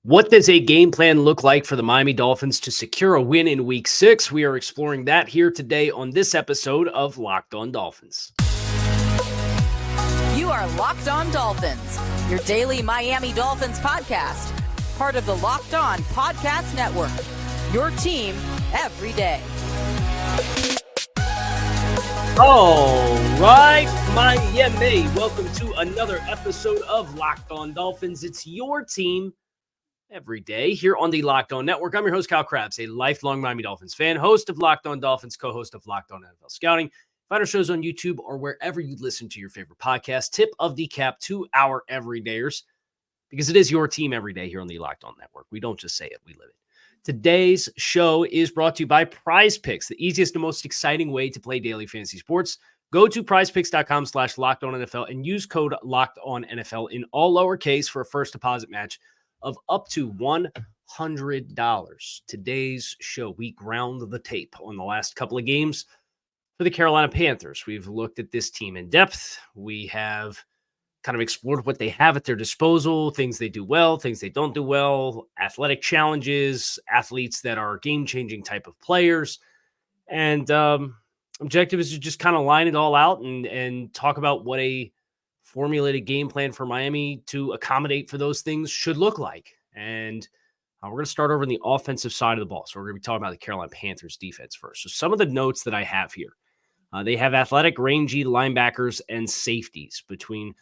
What does a game plan look like for the Miami Dolphins to secure a win in Week 6? We are exploring that here today on this episode of Locked On Dolphins. You are Locked On Dolphins, your daily Miami Dolphins podcast, part of the Locked On Podcast Network, your team every day. All right, Miami, welcome to another episode of Locked On Dolphins. It's your team every day here on the Locked On Network. I'm your host, Kyle Krabs, a lifelong Miami Dolphins fan, host of Locked On Dolphins, co-host of Locked On NFL Scouting. Find our shows on YouTube or wherever you listen to your favorite podcast. Tip of the cap to our everydayers, because it is your team every day here on the Locked On Network. We don't just say it, we live it. Today's show is brought to you by Prize Picks, the easiest and most exciting way to play daily fantasy sports. Go to prizepicks.com/LockedOnNFL and use code LockedOnNFL in all lowercase for a first deposit match of up to $100. Today's show, we ground the tape on the last couple of games for the Carolina Panthers. We've looked at this team in depth. We have kind of explored what they have at their disposal, things they do well, things they don't do well, athletic challenges, athletes that are game-changing type of players. And objective is to just kind of line it all out and talk about what a formulated game plan for Miami to accommodate for those things should look like. And we're going to start over on the offensive side of the ball. So we're going to be talking about the Carolina Panthers defense first. So some of the notes that I have here, they have athletic, rangy linebackers and safeties between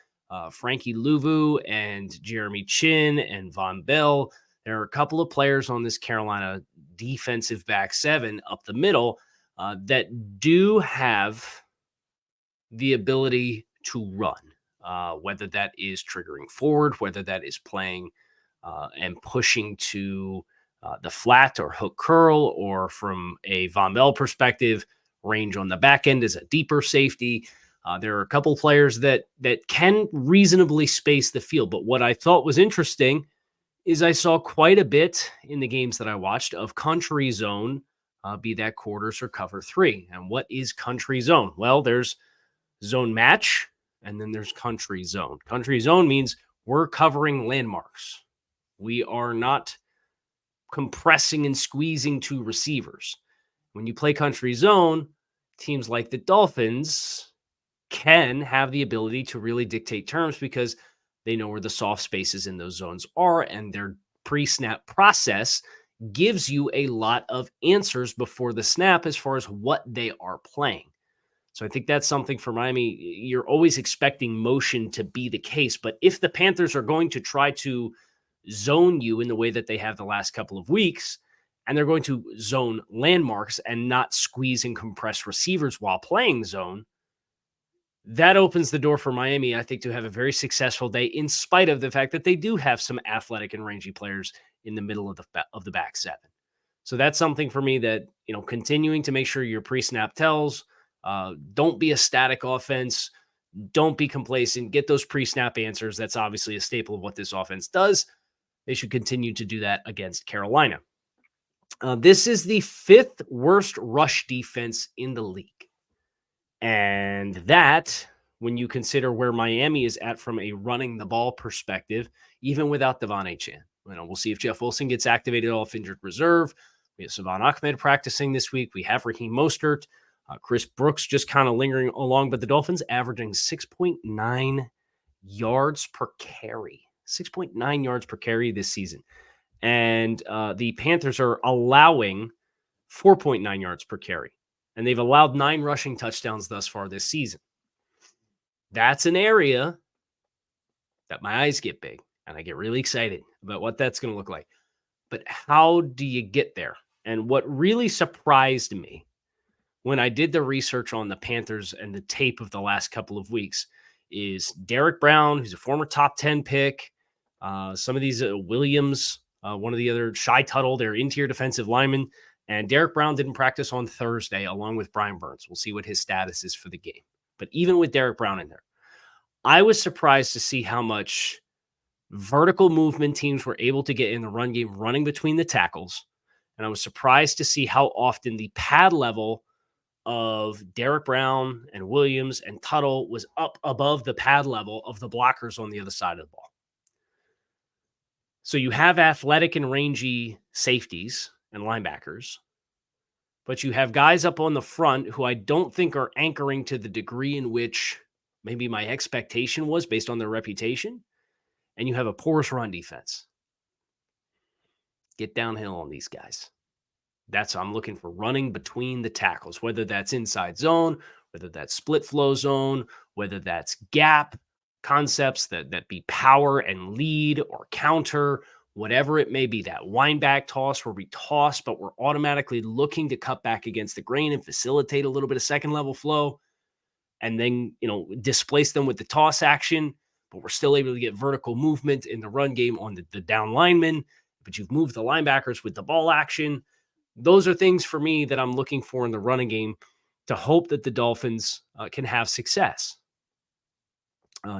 Frankie Louvu and Jeremy Chin and Von Bell. There are a couple of players on this Carolina defensive back seven up the middle that do have the ability to run. Whether that is triggering forward, whether that is playing and pushing to the flat or hook curl, or from a Von Bell perspective, range on the back end is a deeper safety. There are a couple players that can reasonably space the field. But what I thought was interesting is I saw quite a bit in the games that I watched of country zone, be that quarters or cover three. And what is country zone? Well, there's zone match, and then there's country zone. Country zone means we're covering landmarks. We are not compressing and squeezing to receivers. When you play country zone, teams like the Dolphins can have the ability to really dictate terms because they know where the soft spaces in those zones are, and their pre-snap process gives you a lot of answers before the snap as far as what they are playing. So I think that's something for Miami. You're always expecting motion to be the case, but if the Panthers are going to try to zone you in the way that they have the last couple of weeks, and they're going to zone landmarks and not squeeze and compress receivers while playing zone, that opens the door for Miami, I think, to have a very successful day, in spite of the fact that they do have some athletic and rangy players in the middle of the back seven. So that's something for me that, continuing to make sure your pre-snap tells. Don't be a static offense. Don't be complacent. Get those pre-snap answers. That's obviously a staple of what this offense does. They should continue to do that against Carolina. This is the fifth worst rush defense in the league. And that, when you consider where Miami is at from a running the ball perspective, even without Devon Achane. We'll see if Jeff Wilson gets activated off injured reserve. We have Savon Ahmed practicing this week. We have Raheem Mostert. Chris Brooks just kind of lingering along, but the Dolphins averaging 6.9 yards per carry. 6.9 yards per carry this season. And the Panthers are allowing 4.9 yards per carry. And they've allowed 9 rushing touchdowns thus far this season. That's an area that my eyes get big, and I get really excited about what that's going to look like. But how do you get there? And what really surprised me when I did the research on the Panthers and the tape of the last couple of weeks is Derek Brown, who's a former top 10 pick. Some of these Williams, one of the other Shy Tuttle, their interior defensive linemen. And Derek Brown didn't practice on Thursday along with Brian Burns. We'll see what his status is for the game. But even with Derek Brown in there, I was surprised to see how much vertical movement teams were able to get in the run game running between the tackles. And I was surprised to see how often the pad level of Derek Brown and Williams and Tuttle was up above the pad level of the blockers on the other side of the ball. So you have athletic and rangy safeties and linebackers, but you have guys up on the front who I don't think are anchoring to the degree in which maybe my expectation was based on their reputation. And you have a porous run defense. Get downhill on these guys. I'm looking for running between the tackles, whether that's inside zone, whether that's split flow zone, whether that's gap concepts that be power and lead or counter, whatever it may be, that wind back toss where we toss, but we're automatically looking to cut back against the grain and facilitate a little bit of second level flow and then, displace them with the toss action, but we're still able to get vertical movement in the run game on the down linemen, but you've moved the linebackers with the ball action. Those are things for me that I'm looking for in the running game to hope that the Dolphins can have success.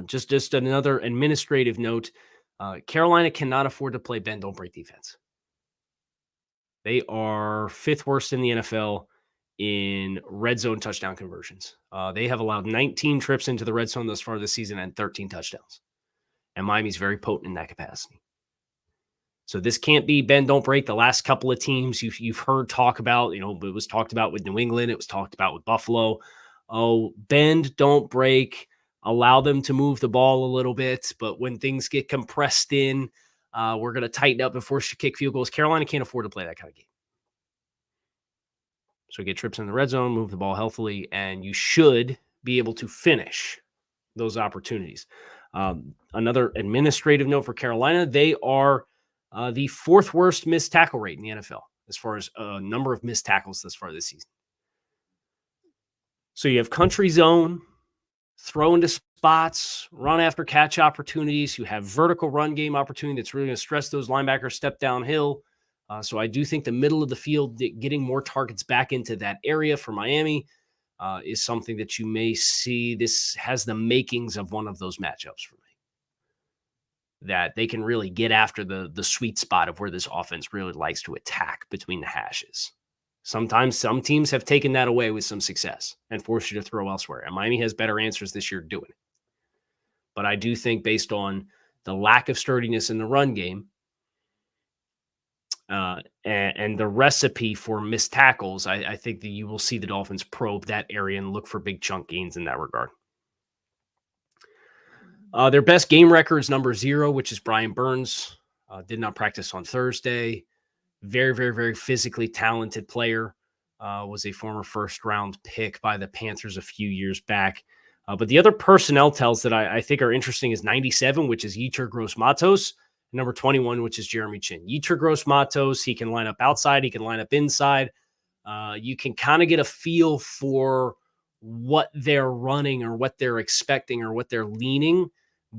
Just another administrative note. Carolina cannot afford to play bend, don't break defense. They are 5th worst in the NFL in red zone touchdown conversions. They have allowed 19 trips into the red zone thus far this season and 13 touchdowns. And Miami's very potent in that capacity. So this can't be bend, don't break. The last couple of teams you've heard talk about, it was talked about with New England. It was talked about with Buffalo. Oh, bend, don't break. Allow them to move the ball a little bit. But when things get compressed in, we're going to tighten up and force you to kick field goals. Carolina can't afford to play that kind of game. So get trips in the red zone, move the ball healthily, and you should be able to finish those opportunities. Another administrative note for Carolina, they are the 4th worst missed tackle rate in the NFL as far as number of missed tackles thus far this season. So you have country zone, throw into spots, run after catch opportunities. You have vertical run game opportunity that's really going to stress those linebackers step downhill. So I do think the middle of the field, getting more targets back into that area for Miami is something that you may see. This has the makings of one of those matchups for me. That they can really get after the sweet spot of where this offense really likes to attack between the hashes. Sometimes some teams have taken that away with some success and forced you to throw elsewhere. And Miami has better answers this year doing it. But I do think based on the lack of sturdiness in the run game and the recipe for missed tackles, I think that you will see the Dolphins probe that area and look for big chunk gains in that regard. Their best game record is number 0, which is Brian Burns. Did not practice on Thursday. Very, very, very physically talented player. Was a former first-round pick by the Panthers a few years back. But the other personnel tells that I think are interesting is 97, which is Yetur Gross-Matos. Number 21, which is Jeremy Chin. Yetur Gross-Matos, he can line up outside. He can line up inside. You can kind of get a feel for what they're running or what they're expecting or what they're leaning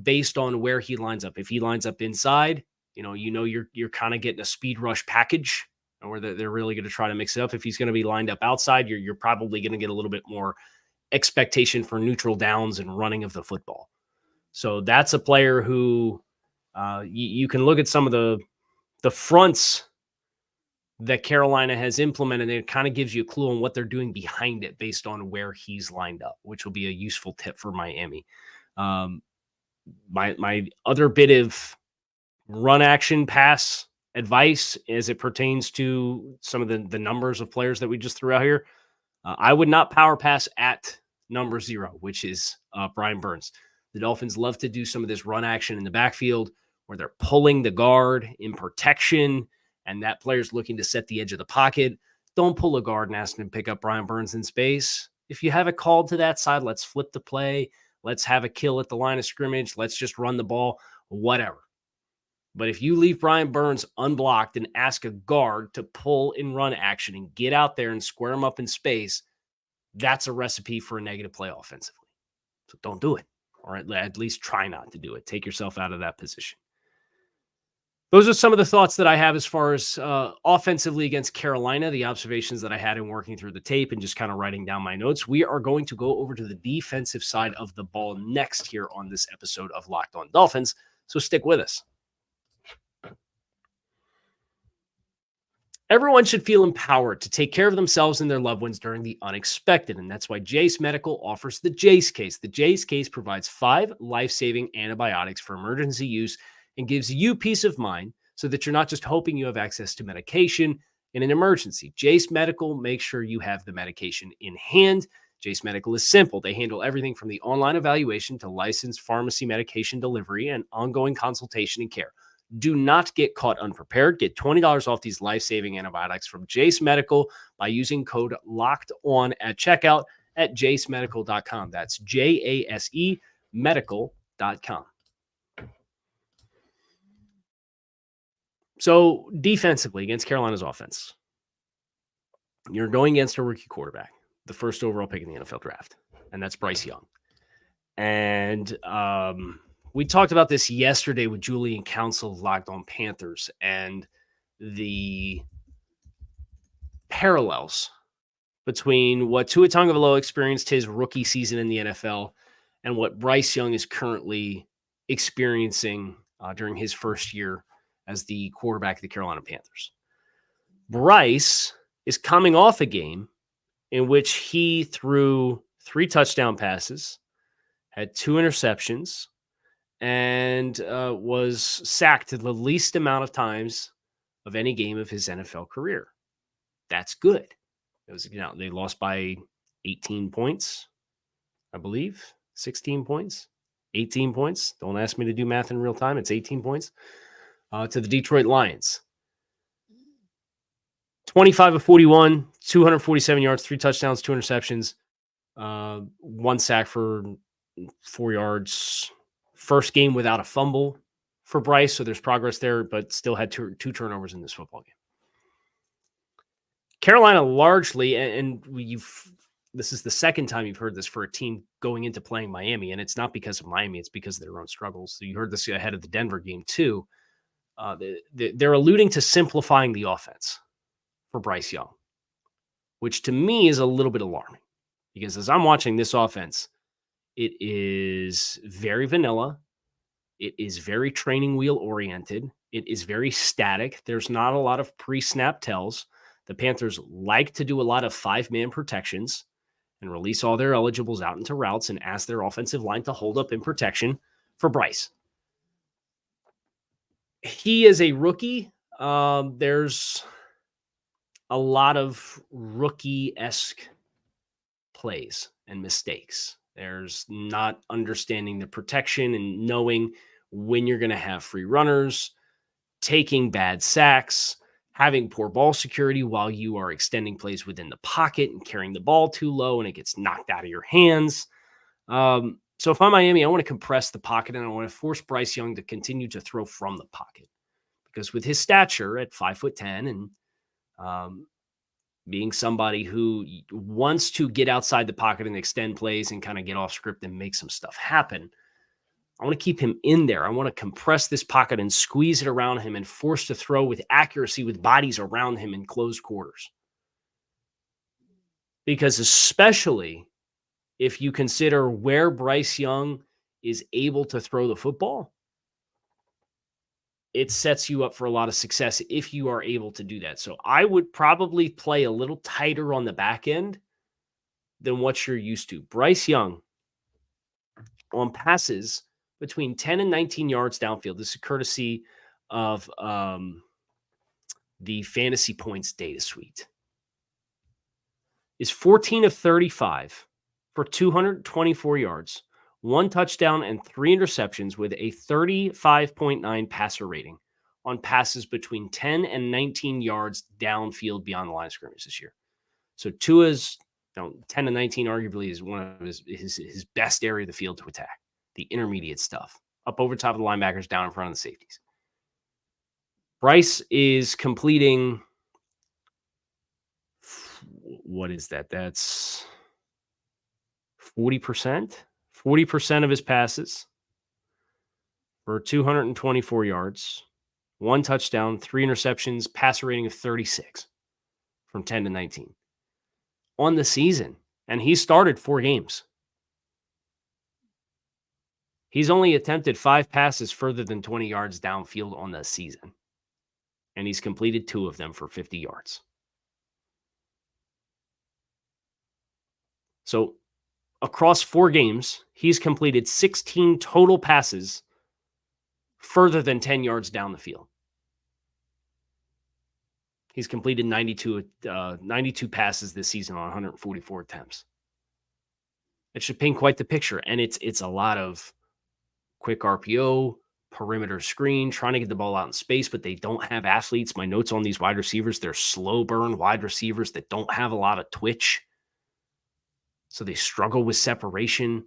based on where he lines up. If he lines up inside, you're kind of getting a speed rush package where they're really going to try to mix it up. If he's going to be lined up outside, you're probably going to get a little bit more expectation for neutral downs and running of the football. So that's a player who you can look at some of the fronts that Carolina has implemented. And it kind of gives you a clue on what they're doing behind it based on where he's lined up, which will be a useful tip for Miami. My other bit of run action pass advice as it pertains to some of the numbers of players that we just threw out here. I would not power pass at number 0, which is Brian Burns. The Dolphins love to do some of this run action in the backfield where they're pulling the guard in protection and that player's looking to set the edge of the pocket. Don't pull a guard and ask him to pick up Brian Burns in space. If you have it called to that side, let's flip the play. Let's have a kill at the line of scrimmage. Let's just run the ball, whatever. But if you leave Brian Burns unblocked and ask a guard to pull in run action and get out there and square him up in space, that's a recipe for a negative play offensively. So don't do it, or at least try not to do it. Take yourself out of that position. Those are some of the thoughts that I have as far as offensively against Carolina, the observations that I had in working through the tape and just kind of writing down my notes. We are going to go over to the defensive side of the ball next here on this episode of Locked On Dolphins. So stick with us. Everyone should feel empowered to take care of themselves and their loved ones during the unexpected, and that's why Jace Medical offers the Jace Case. The Jace Case provides 5 life-saving antibiotics for emergency use and gives you peace of mind so that you're not just hoping you have access to medication in an emergency. Jace Medical makes sure you have the medication in hand. Jace Medical is simple. They handle everything from the online evaluation to licensed pharmacy medication delivery and ongoing consultation and care. Do not get caught unprepared. Get $20 off these life-saving antibiotics from Jace Medical by using code LOCKEDON at checkout at jacemedical.com. That's JASE medical.com. So defensively against Carolina's offense, you're going against a rookie quarterback, the first overall pick in the NFL draft, and that's Bryce Young. And we talked about this yesterday with Julian Council of Locked On Panthers and the parallels between what Tua Tagovailoa experienced his rookie season in the NFL and what Bryce Young is currently experiencing during his first year as the quarterback of the Carolina Panthers. Bryce is coming off a game in which he threw 3 touchdown passes, had 2 interceptions, and was sacked the least amount of times of any game of his NFL career. That's good. It was, they lost by 18 points, I believe, 16 points, 18 points. Don't ask me to do math in real time. It's 18 points to the Detroit Lions. 25 of 41, 247 yards, 3 touchdowns, 2 interceptions, 1 sack for 4 yards. First game without a fumble for Bryce, so there's progress there, but still had two turnovers in this football game. Carolina largely, and this is the second time you've heard this for a team going into playing Miami, and it's not because of Miami, it's because of their own struggles. So you heard this ahead of the Denver game too. They're alluding to simplifying the offense for Bryce Young, which to me is a little bit alarming because as I'm watching this offense, it is very vanilla. It is very training wheel oriented. It is very static. There's not a lot of pre-snap tells. The Panthers like to do a lot of 5-man protections and release all their eligibles out into routes and ask their offensive line to hold up in protection for Bryce. He is a rookie. There's a lot of rookie-esque plays and mistakes. There's not understanding the protection and knowing when you're going to have free runners, taking bad sacks, having poor ball security while you are extending plays within the pocket and carrying the ball too low and it gets knocked out of your hands. So if I'm Miami, I want to compress the pocket and I want to force Bryce Young to continue to throw from the pocket because with his stature at 5'10" and being somebody who wants to get outside the pocket and extend plays and kind of get off script and make some stuff happen, I want to keep him in there. I want to compress this pocket and squeeze it around him and force to throw with accuracy with bodies around him in closed quarters. Because especially if you consider where Bryce Young is able to throw the football, it sets you up for a lot of success if you are able to do that. So I would probably play a little tighter on the back end than what you're used to. Bryce Young on passes between 10 and 19 yards downfield. This is courtesy of the Fantasy Points data suite. Is 14 of 35 for 224 yards, 1 touchdown and 3 interceptions with a 35.9 passer rating on passes between 10 and 19 yards downfield beyond the line of scrimmage this year. So Tua's 10 to 19 arguably is one of his best area of the field to attack. The intermediate stuff, up over top of the linebackers, down in front of the safeties. Bryce is completing, what is that? That's 40%. 40% of his passes for 224 yards, 1 touchdown, 3 interceptions, passer rating of 36 from 10 to 19 on the season. And he started 4 games. He's only attempted 5 passes further than 20 yards downfield on the season. And he's completed 2 of them for 50 yards. So across 4 games, he's completed 16 total passes further than 10 yards down the field. He's completed 92 passes this season on 144 attempts. It should paint quite the picture. And it's a lot of quick RPO, perimeter screen, trying to get the ball out in space, but they don't have athletes. My notes on these wide receivers, they're slow burn wide receivers that don't have a lot of twitch. So they struggle with separation.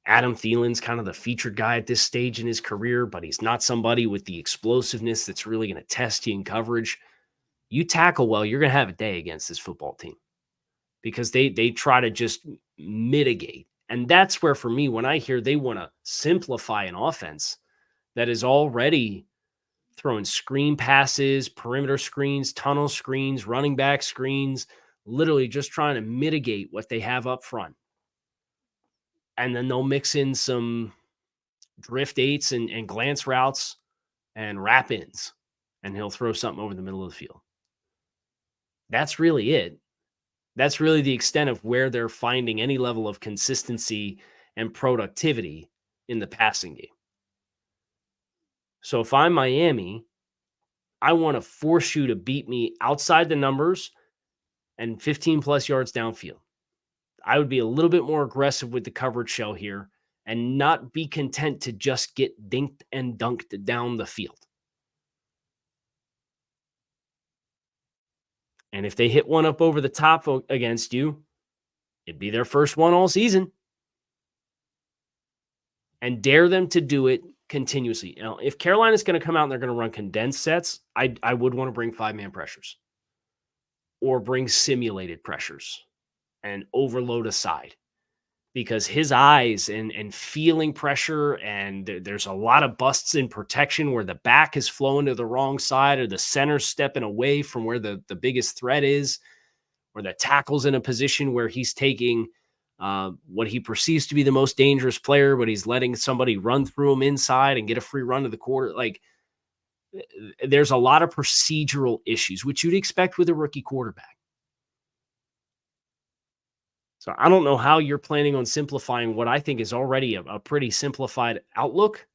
Adam Thielen's kind of the featured guy at this stage in his career, but he's not somebody with the explosiveness that's really going to test you in coverage. You tackle well, you're going to have a day against this football team because they try to just mitigate. And that's where, for me, when I hear they want to simplify an offense that is already throwing screen passes, perimeter screens, tunnel screens, running back screens, literally just trying to mitigate what they have up front. And then they'll mix in some drift eights and glance routes and wrap ins, and he'll throw something over the middle of the field. That's really it. That's really the extent of where they're finding any level of consistency and productivity in the passing game. So if I'm Miami, I want to force you to beat me outside the numbers and 15 plus yards downfield. I would be a little bit more aggressive with the coverage shell here and not be content to just get dinked and dunked down the field. And if they hit one up over the top against you, it'd be their first one all season. And dare them to do it continuously. Now, if Carolina's going to come out and they're going to run condensed sets, I would want to bring 5-man pressures or bring simulated pressures and overload a side, because his eyes and feeling pressure, and there's a lot of busts in protection where the back is flowing to the wrong side or the center stepping away from where the biggest threat is, or the tackle's in a position where he's taking what he perceives to be the most dangerous player, but he's letting somebody run through him inside and get a free run to the quarter. Like, there's a lot of procedural issues, which you'd expect with a rookie quarterback. So I don't know how you're planning on simplifying what I think is already a pretty simplified outlook,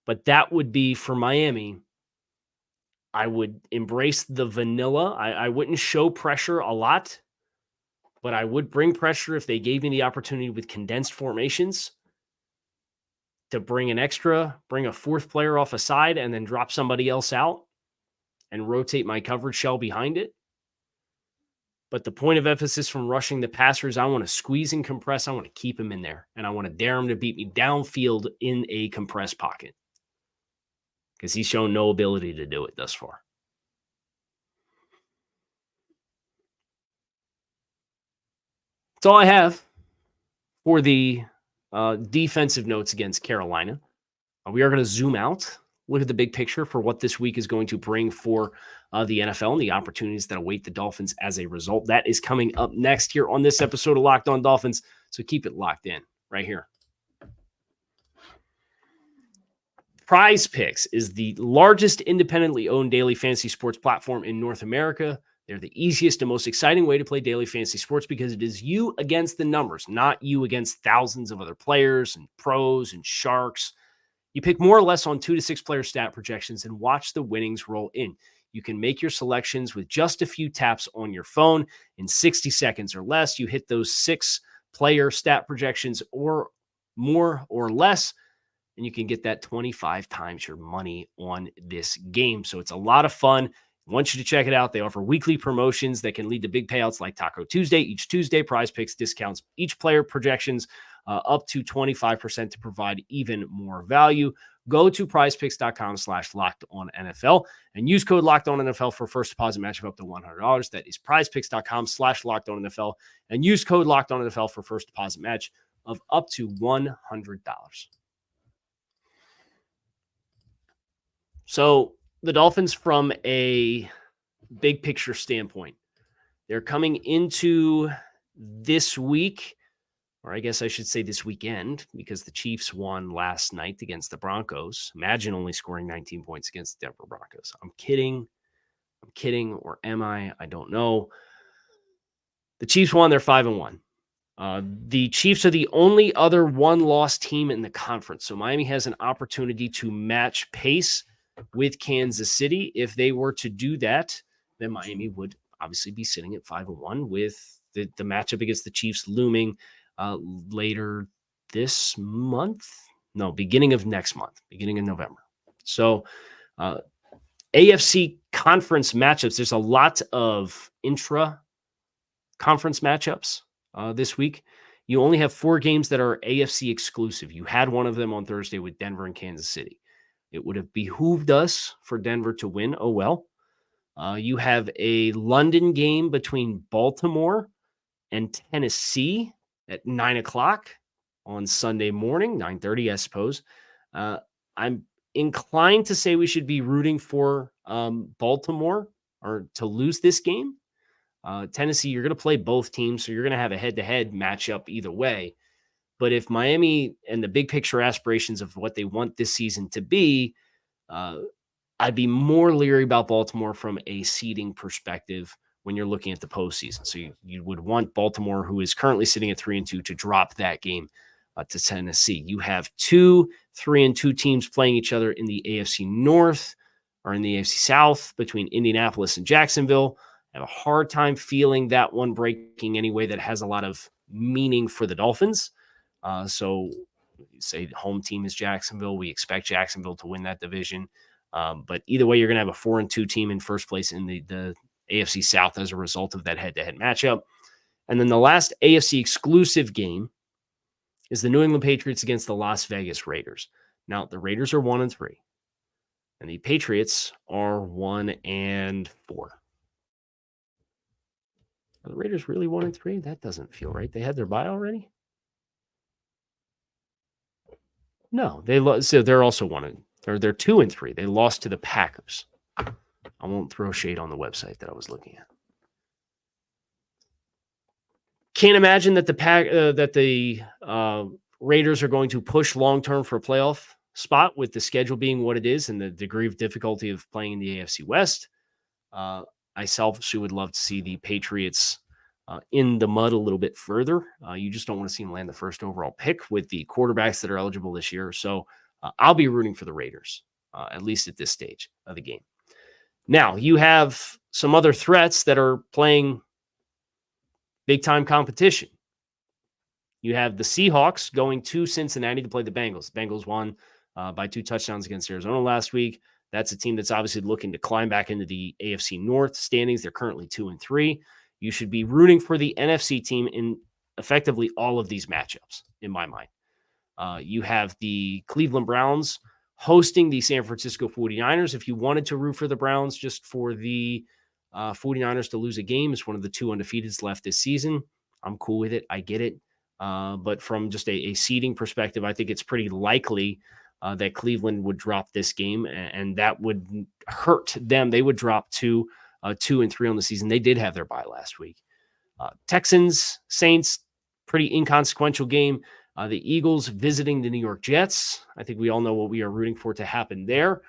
but that would be for Miami. I would embrace the vanilla. I wouldn't show pressure a lot, but I would bring pressure if they gave me the opportunity with condensed formations to bring a fourth player off a side and then drop somebody else out and rotate my coverage shell behind it. But the point of emphasis from rushing the passers, I want to squeeze and compress. I want to keep him in there, and I want to dare him to beat me downfield in a compressed pocket, because he's shown no ability to do it thus far. That's all I have for the defensive notes against Carolina. We are going to zoom out, look at the big picture for what this week is going to bring for the NFL and the opportunities that await the Dolphins as a result. That is coming up next here on this episode of Locked On Dolphins. So keep it locked in right here. Prize Picks is the largest independently owned daily fantasy sports platform in North America. They're the easiest and most exciting way to play daily fantasy sports because it is you against the numbers, not you against thousands of other players and pros and sharks. You pick more or less on 2 to 6 player stat projections and watch the winnings roll in. You can make your selections with just a few taps on your phone in 60 seconds or less. You hit those 6 player stat projections or more or less, and you can get that 25 times your money on this game. So it's a lot of fun. I want you to check it out. They offer weekly promotions that can lead to big payouts like Taco Tuesday. Each Tuesday, Prize Picks discounts each player projections up to 25% to provide even more value. Go to prizepicks.com/LockedOnNFL and use code LockedOnNFL for first deposit match of up to $100. That is prizepicks.com/LockedOnNFL and use code LockedOnNFL for first deposit match of up to $100. So the Dolphins, from a big picture standpoint, they're coming into this week, or I guess I should say this weekend, because the Chiefs won last night against the Broncos. Imagine only scoring 19 points against the Denver Broncos. I'm kidding, or am I? I don't know. The Chiefs won. They're 5-1. The Chiefs are the only other one-loss team in the conference. So Miami has an opportunity to match pace with Kansas City. If they were to do that, then Miami would obviously be sitting at 5-1 with the matchup against the Chiefs looming later this month. No, beginning of next month, beginning of November. So AFC conference matchups, there's a lot of intra-conference matchups this week. You only have 4 games that are AFC exclusive. You had one of them on Thursday with Denver and Kansas City. It would have behooved us for Denver to win. Oh, well. You have a London game between Baltimore and Tennessee at 9 o'clock on Sunday morning, 9:30, I suppose. I'm inclined to say we should be rooting for Baltimore or to lose this game. Tennessee, you're going to play both teams, so you're going to have a head-to-head matchup either way. But if Miami and the big picture aspirations of what they want this season to be, I'd be more leery about Baltimore from a seeding perspective when you're looking at the postseason. So you would want Baltimore, who is currently sitting at 3-2, to drop that game to Tennessee. You have 2 3-2 teams playing each other in the AFC North or in the AFC South between Indianapolis and Jacksonville. I have a hard time feeling that one breaking anyway that has a lot of meaning for the Dolphins. So you say the home team is Jacksonville. We expect Jacksonville to win that division. But either way, you're going to have a 4-2 team in first place in the AFC South as a result of that head-to-head matchup. And then the last AFC exclusive game is the New England Patriots against the Las Vegas Raiders. Now, the Raiders are 1-3, and the Patriots are 1-4. Are the Raiders really 1-3? That doesn't feel right. They had their bye already? No, so they're also 1. They're 2-3. They lost to the Packers. I won't throw shade on the website that I was looking at. Can't imagine that the Raiders are going to push long-term for a playoff spot with the schedule being what it is and the degree of difficulty of playing in the AFC West. I selfishly would love to see the Patriots in the mud a little bit further. You just don't want to see them land the first overall pick with the quarterbacks that are eligible this year. So I'll be rooting for the Raiders, at least at this stage of the game. Now, you have some other threats that are playing big-time competition. You have the Seahawks going to Cincinnati to play the Bengals. The Bengals won by 2 touchdowns against Arizona last week. That's a team that's obviously looking to climb back into the AFC North standings. They're currently 2-3. You should be rooting for the NFC team in effectively all of these matchups, in my mind. You have the Cleveland Browns hosting the San Francisco 49ers. If you wanted to root for the Browns just for the 49ers to lose a game, it's one of the 2 undefeateds left this season. I'm cool with it. I get it. But from just a seeding perspective, I think it's pretty likely that Cleveland would drop this game, and that would hurt them. They would drop to 2-3 on the season. They did have their bye last week. Texans, Saints, pretty inconsequential game. The Eagles visiting the New York Jets. I think we all know what we are rooting for to happen there.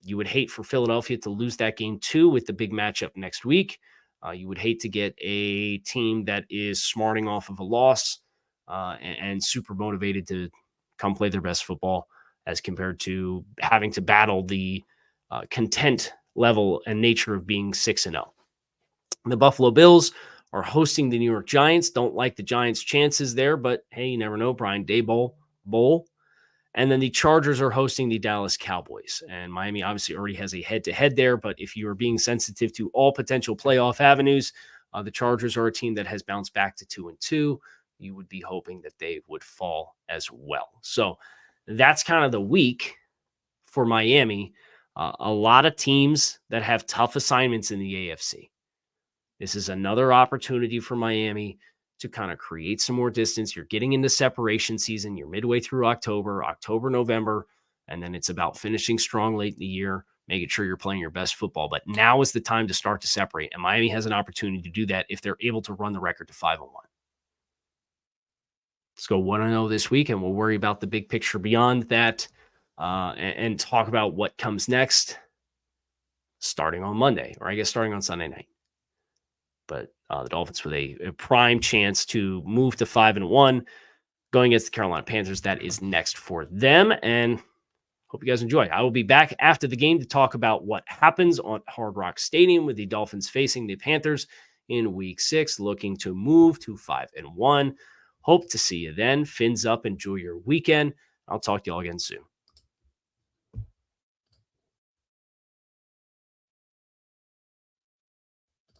You would hate for Philadelphia to lose that game too with the big matchup next week. You would hate to get a team that is smarting off of a loss and super motivated to come play their best football as compared to having to battle the content level and nature of being 6-0. The Buffalo Bills are hosting the New York Giants. Don't like the Giants' chances there, but hey, you never know. Brian Daboll Bowl. And then the Chargers are hosting the Dallas Cowboys. And Miami obviously already has a head-to-head there, but if you are being sensitive to all potential playoff avenues, the Chargers are a team that has bounced back to 2-2. You would be hoping that they would fall as well. So that's kind of the week for Miami. A lot of teams that have tough assignments in the AFC. This is another opportunity for Miami to kind of create some more distance. You're getting into separation season. You're midway through October, November, and then it's about finishing strong late in the year, making sure you're playing your best football. But now is the time to start to separate, and Miami has an opportunity to do that if they're able to run the record to 5-1. Let's go 1-0 this week, and we'll worry about the big picture beyond that and talk about what comes next starting on Monday, or I guess starting on Sunday night. But the Dolphins with a prime chance to move to 5-1 going against the Carolina Panthers. That is next for them. And Hope you guys enjoy. I will be back after the game to talk about what happens on Hard Rock Stadium with the Dolphins facing the Panthers in Week 6, looking to move to 5-1. Hope to see you then. Fins up. Enjoy your weekend. I'll talk to you all again soon.